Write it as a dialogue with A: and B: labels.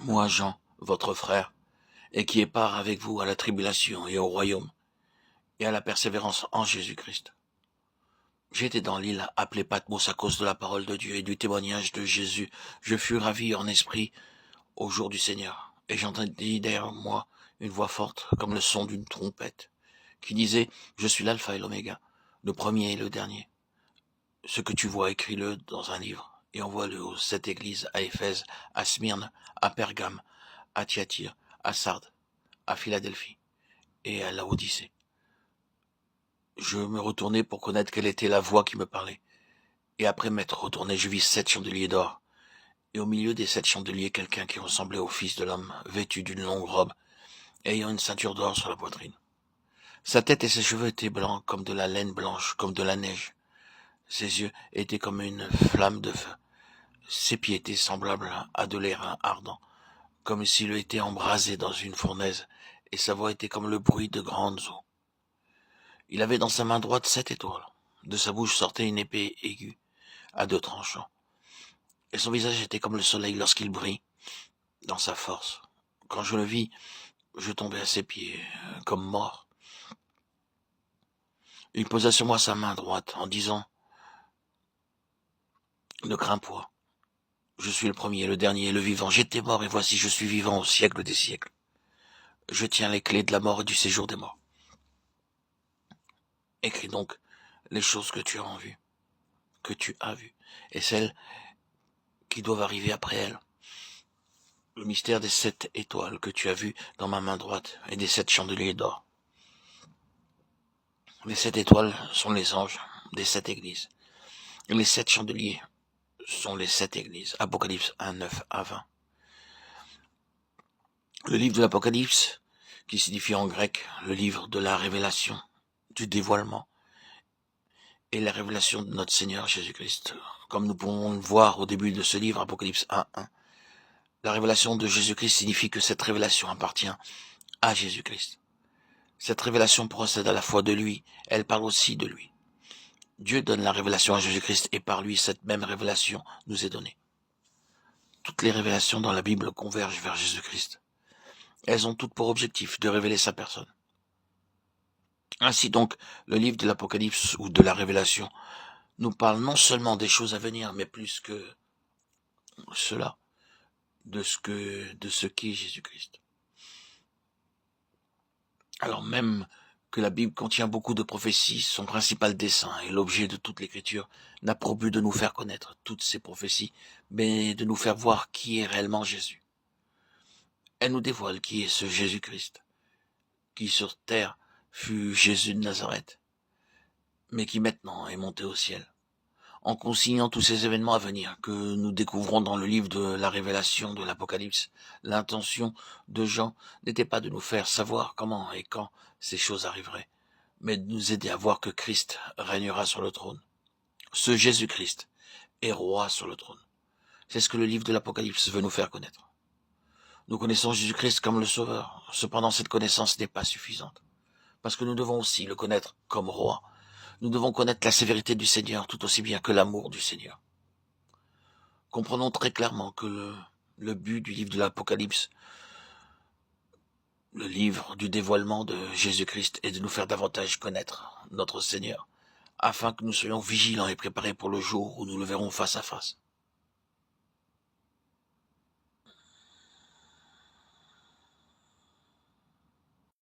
A: moi Jean, votre frère, et qui ai part avec vous à la tribulation et au royaume, et à la persévérance en Jésus-Christ. J'étais dans l'île appelée Patmos à cause de la parole de Dieu et du témoignage de Jésus. Je fus ravi en esprit au jour du Seigneur, et j'entendis derrière moi une voix forte comme le son d'une trompette, qui disait, je suis l'alpha et l'oméga, le premier et le dernier. Ce que tu vois, écris-le dans un livre, et envoie-le aux 7 églises, à Éphèse, à Smyrne, à Pergame, à Thyatire, à Sardes, à Philadelphie, et à Laodicée. Je me retournai pour connaître quelle était la voix qui me parlait. Et après m'être retourné, je vis 7 chandeliers d'or. Et au milieu des 7 chandeliers, quelqu'un qui ressemblait au Fils de l'homme, vêtu d'une longue robe, ayant une ceinture d'or sur la poitrine. Sa tête et ses cheveux étaient blancs comme de la laine blanche, comme de la neige. Ses yeux étaient comme une flamme de feu. Ses pieds étaient semblables à de l'airain ardent, comme s'il était embrasé dans une fournaise, et sa voix était comme le bruit de grandes eaux. Il avait dans sa main droite 7 étoiles. De sa bouche sortait une épée aiguë, à 2 tranchants. Et son visage était comme le soleil lorsqu'il brille, dans sa force. Quand je le vis, je tombai à ses pieds, comme mort. Il posa sur moi sa main droite, en disant, ne crains point. Je suis le premier, le dernier, le vivant. J'étais mort, et voici je suis vivant au siècle des siècles. Je tiens les clés de la mort et du séjour des morts. Écris donc les choses que tu as vues, et celles qui doivent arriver après elles. Le mystère des 7 étoiles que tu as vues dans ma main droite et des 7 chandeliers d'or. Les 7 étoiles sont les anges des 7 églises. Et les 7 chandeliers sont les 7 églises. Apocalypse 1, 9 à 20. Le livre de l'Apocalypse, qui signifie en grec le livre de la révélation, du dévoilement, et la révélation de notre Seigneur Jésus-Christ. Comme nous pouvons le voir au début de ce livre, Apocalypse 1, 1. La révélation de Jésus-Christ signifie que cette révélation appartient à Jésus-Christ. Cette révélation procède à la fois de lui, elle parle aussi de lui. Dieu donne la révélation à Jésus-Christ et par lui, cette même révélation nous est donnée. Toutes les révélations dans la Bible convergent vers Jésus-Christ. Elles ont toutes pour objectif de révéler sa personne. Ainsi donc, le livre de l'Apocalypse ou de la Révélation nous parle non seulement des choses à venir, mais plus que cela, de ce qu'est Jésus-Christ. Alors même que la Bible contient beaucoup de prophéties, son principal dessein et l'objet de toute l'écriture n'a pour but de nous faire connaître toutes ces prophéties, mais de nous faire voir qui est réellement Jésus. Elle nous dévoile qui est ce Jésus-Christ, qui sur terre fut Jésus de Nazareth, mais qui maintenant est monté au ciel. En consignant tous ces événements à venir que nous découvrons dans le livre de la Révélation de l'Apocalypse, l'intention de Jean n'était pas de nous faire savoir comment et quand ces choses arriveraient, mais de nous aider à voir que Christ régnera sur le trône. Ce Jésus-Christ est roi sur le trône. C'est ce que le livre de l'Apocalypse veut nous faire connaître. Nous connaissons Jésus-Christ comme le Sauveur. Cependant, cette connaissance n'est pas suffisante, parce que nous devons aussi le connaître comme roi. Nous devons connaître la sévérité du Seigneur tout aussi bien que l'amour du Seigneur. Comprenons très clairement que le but du livre de l'Apocalypse, le livre du dévoilement de Jésus-Christ, est de nous faire davantage connaître notre Seigneur, afin que nous soyons vigilants et préparés pour le jour où nous le verrons face à face.